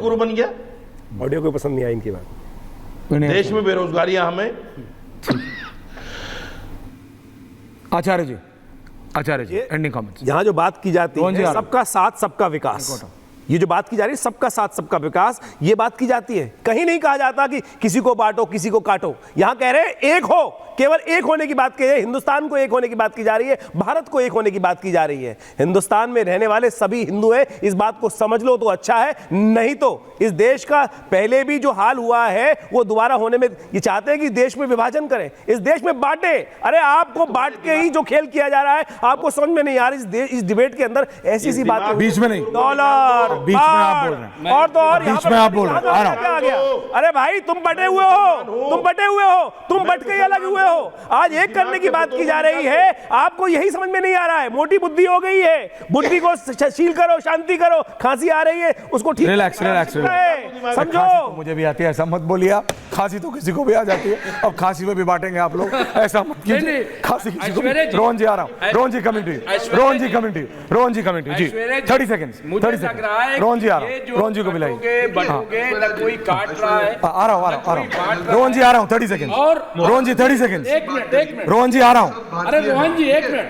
गुरु बन गया। ऑडियो को पसंद नहीं आई इनकी बात। देश में बेरोजगारियां हमें। आचार्य जी एंडिंग कमेंट्स। यहाँ जो बात की जाती है सबका साथ सबका विकास, ये जो बात की जा रही है सबका साथ सबका विकास, ये बात की जाती है। कहीं नहीं कहा जाता कि किसी को बांटो किसी को काटो। यहाँ कह रहे हैं एक हो, केवल एक होने की बात की है। हिंदुस्तान को एक होने की बात की जा रही है, भारत को एक होने की बात की जा रही है। हिंदुस्तान में रहने वाले सभी हिंदू हैं, इस बात को समझ लो तो अच्छा है, नहीं तो इस देश का पहले भी जो हाल हुआ है वो दोबारा होने में, ये चाहते हैं कि देश में विभाजन करें, इस देश में बांटे। अरे आपको बांट के ही जो खेल किया जा रहा है आपको समझ में नहीं आ रहा। इस डिबेट के अंदर ऐसी सी बात बीच में नहीं, डॉलर बीच में आप बोल रहे हैं, और तो और बीच में आप बोल रहे हैं, आ गया। अरे भाई तुम बटे हुए हो, तुम बट के अलग हुए हो। आज एक करने की बात की जा रही है, आपको यही समझ में नहीं आ रहा है। मोटी बुद्धि हो गई है, बुद्धि को शील करो, शांति करो। खांसी आ रही है उसको ठीक रिलैक्स समझो। मुझे भी आती है, ऐसा मत बोलिए। खांसी तो किसी को भी आ जाती है, अब खांसी में भी बांटेंगे आप लोग, ऐसा मत कीजिए। खांसी किसी को। रोहन जी आ रहा हूँ, रोहन जी कमेंट्री जी 30 सेकंड। रोहन जी आ रहा हूँ, रोहन जी को बुलाइए। कोई काट रहा है, आ रहा हूँ रोहन जी आ रहा हूँ 30 सेकंड। रोहन जी 30 सेकंड। एक मिनट रोहन जी आ रहा हूँ। अरे रोहन जी एक मिनट,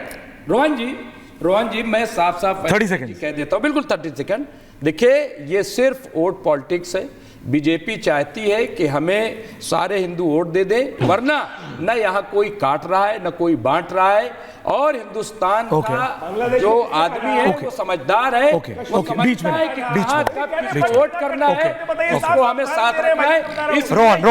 रोहन जी मैं साफ 30 सेकंड कह देता हूँ, बिल्कुल 30 सेकंड। देखिए ये सिर्फ वोट पॉलिटिक्स है। बीजेपी चाहती है कि हमें सारे हिंदू वोट दे दें, वरना न यहाँ कोई काट रहा है न कोई बांट रहा है। और हिंदुस्तान का जो आदमी है वो समझदार है, वो समझता है कि कहाँ कब किसको वोट करना है, इसको हमें साथ रखना है। इस रोहन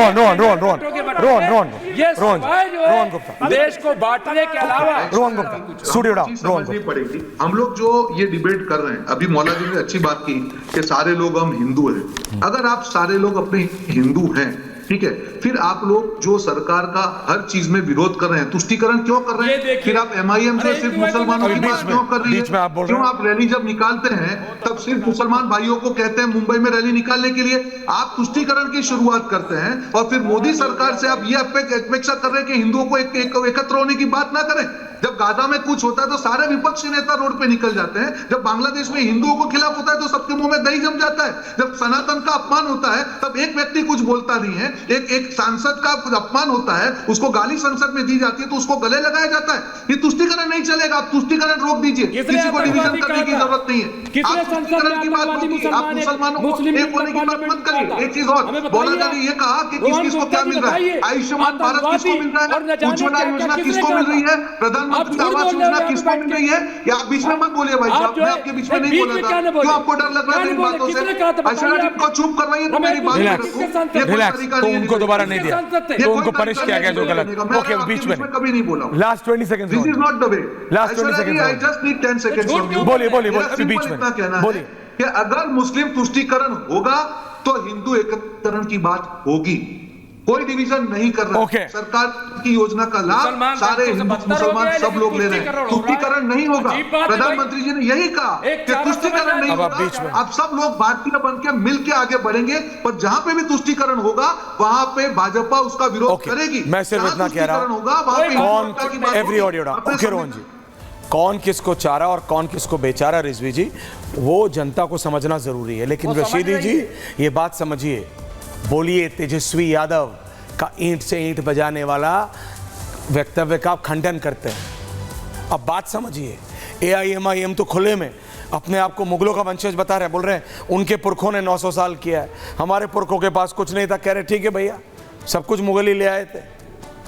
गुप्ता देश को बांटने के अलावा रोहन गुप्ता स्टूडियो समझनी पड़ेगी। हम लोग जो ये डिबेट कर रहे हैं, अभी मौला जी ने अच्छी बात की कि सारे लोग हम हिंदू हैं। अगर आप सारे लोग अपने हिंदू हैं, ठीक है, फिर आप लोग जो सरकार का हर चीज में विरोध कर रहे हैं, तुष्टीकरण क्यों कर रहे हैं? फिर आप एमआईएम से सिर्फ मुसलमानों की बात क्यों कर रही है? क्यों आप रैली जब निकालते हैं तब सिर्फ मुसलमान भाइयों को कहते हैं मुंबई में रैली निकालने के लिए? आप तुष्टीकरण की शुरुआत करते हैं और फिर मोदी सरकार से आप ये अपेक्षा कर रहे हैं कि हिंदुओं को एकत्र होने की बात ना करें। जब गाजा में कुछ होता है तो सारे विपक्षी नेता रोड पे निकल जाते हैं। जब बांग्लादेश में हिंदुओं को खिलाफ होता है तो सबके मुंह में दही जम जाता है। जब सनातन का अपमान होता है तब एक व्यक्ति कुछ बोलता नहीं है। एक सांसद का अपमान होता है, उसको गाली संसद में दी जाती है तो उसको गले लगाया जाता है। ये तुष्टीकरण नहीं चलेगा। आप तुष्टीकरण रोक दीजिए, किसी को डिवीजन करने की जरूरत नहीं है। आप तुष्टीकरण की बात होगी, आप मुसलमानों को एक होने की बात मत करिए। एक चीज और, बोला ने ये कहा कि किसको क्या मिल रहा है, आयुष्मान भारत किसको मिल रहा है, उज्ज्वला योजना किसको मिल रही है, प्रधानमंत्री आवास योजना किसको मिल रही है? या आप बीच में मत बोलिए भाई साहब, मैं आपके बीच में नहीं बोला था। क्यों आपको डर लग रहा है मेरी बातों से? ऐश्वर्या जी को चुप करवाइए तो मेरी बात तो उनको दोबारा नहीं दिया, तो उनको पनिश किया गया जो गलत। ओके बीच में कभी नहीं बोला। Last 20 seconds, this is not the way. Last 20 seconds, I just need 10 seconds from you. बोलिए बीच में बोलिए कि अगर मुस्लिम तुष्टीकरण होगा तो हिंदू एकत्रीकरण की बात होगी। कोई डिवीजन नहीं कर रहा। सरकार की योजना का लाभ सारे हिंदू मुसलमान सब लोग ले रहे हैं। तुष्टीकरण नहीं होगा। प्रधानमंत्री जी ने यही कहा कि तुष्टीकरण नहीं होगा। अब सब लोग भारतीय बन के मिल के आगे बढ़ेंगे, पर जहां पे भी तुष्टीकरण होगा वहां पे भाजपा उसका विरोध करेगी। मैं सिर्फ इतना कह रहा हूं, कौन एवरी ऑडियो ओके रोहन जी, कौन किसको चारा और कौन किसको बेचारा रिजवी जी, वो जनता को समझना जरूरी है। लेकिन रशीदी जी ये बात समझिए, बोलिए तेजस्वी यादव का ईंट से ईंट बजाने वाला वक्तव्य का आप खंडन करते हैं। अब बात समझिए, AIMIM तो खुले में अपने आप को मुगलों का वंशज बता रहे हैं, बोल रहे हैं उनके पुरखों ने 900 साल किया है, हमारे पुरखों के पास कुछ नहीं था। कह रहे ठीक है भैया, सब कुछ मुगल ही ले आए थे।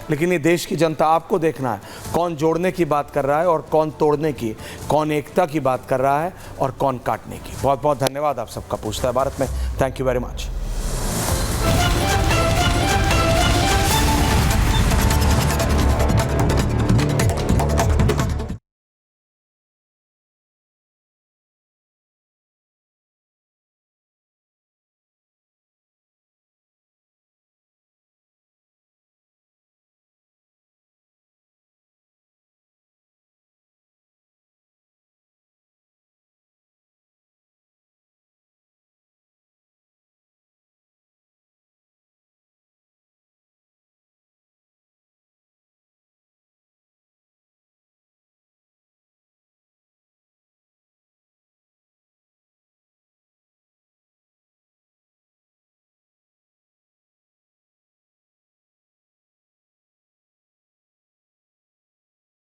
लेकिन ये देश की जनता, आपको देखना है कौन जोड़ने की बात कर रहा है और कौन तोड़ने की, कौन एकता की बात कर रहा है और कौन काटने की। बहुत बहुत धन्यवाद आप सबका पूछता है भारत में। Thank you very much.